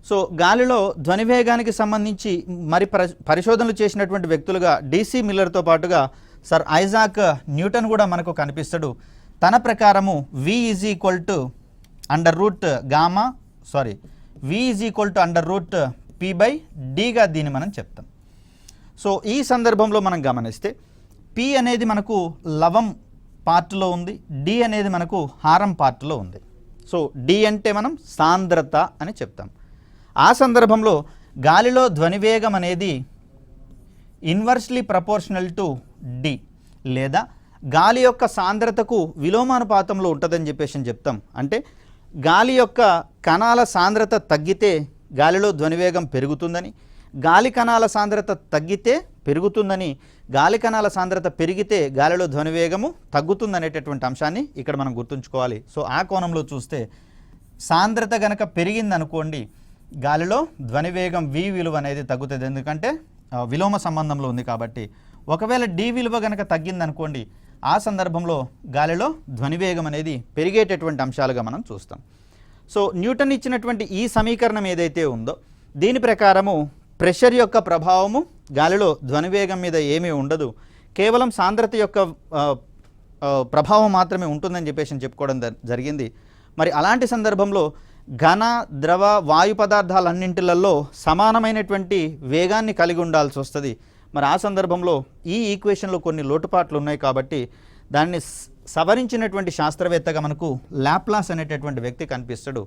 So గాలిలో ధ్వని వేగానికి సంబంధించి మరి పరిశోధనలు చేసినటువంటి వ్యక్తులుగా డీసీ మిల్లర్తో పాటుగా సర్ ఐజాక్ న్యూటన్ కూడా మనకు కనిపిస్తాడు. తన ప్రకారము v is equal to under root gamma v is equal to under root p/dగా దీన్ని మనం చెప్తాం. సో ఈ సందర్భంలో మనం గమనిస్తే p అనేది మనకు లవం పార్ట్లో ఉంది, d అనేది మనకు హారం పార్ట్లో ఉంది. సో d అంటే మనం సాంద్రత అని చెప్తాం. ఆ సందర్భంలో గాలిలో ధ్వని వేగం అనేది ఇన్వర్స్లీ ప్రపోర్షనల్ టు d లేదా గాలి యొక్క సాంద్రతకు విలోమానుపాతంలో ఉంటుందని చెప్పేసి చెప్తాం. అంటే గాలి యొక్క కణాల సాంద్రత తగ్గితే గాలిలో ధ్వనివేగం పెరుగుతుందని, గాలి కణాల సాంద్రత తగ్గితే పెరుగుతుందని, గాలి కణాల సాంద్రత పెరిగితే గాలిలో ధ్వనివేగము తగ్గుతుందనేటటువంటి అంశాన్ని ఇక్కడ మనం గుర్తుంచుకోవాలి. సో ఆ కోణంలో చూస్తే సాంద్రత గనక పెరిగిందనుకోండి గాలిలో ధ్వనివేగం v విలువ అనేది తగ్గుతుంది, ఎందుకంటే విలోమ సంబంధంలో ఉంది కాబట్టి. ఒకవేళ d విలువ గనక తగ్గిందనుకోండి ఆ సందర్భంలో గాలిలో ధ్వనివేగం అనేది పెరిగేటటువంటి అంశాలుగా మనం చూస్తాం. సో న్యూటన్ ఇచ్చినటువంటి ఈ సమీకరణం ఏదైతే ఉందో దీని ప్రకారము ప్రెషర్ యొక్క ప్రభావము గాలిలో ధ్వనివేగం మీద ఏమీ ఉండదు, కేవలం సాంద్రత యొక్క ప్రభావం మాత్రమే ఉంటుందని చెప్పేసి చెప్పుకోవడం జరిగింది. మరి అలాంటి సందర్భంలో ఘన ద్రవ వాయు పదార్థాలన్నింటిలలో సమానమైనటువంటి వేగాన్ని కలిగి ఉండాల్సి వస్తుంది. మరి ఆ సందర్భంలో ఈ ఈక్వేషన్లో కొన్ని లోటుపాట్లు ఉన్నాయి కాబట్టి దాన్ని సవరించినటువంటి శాస్త్రవేత్తగా మనకు లాప్లాస్ అనేటటువంటి వ్యక్తి కనిపిస్తాడు.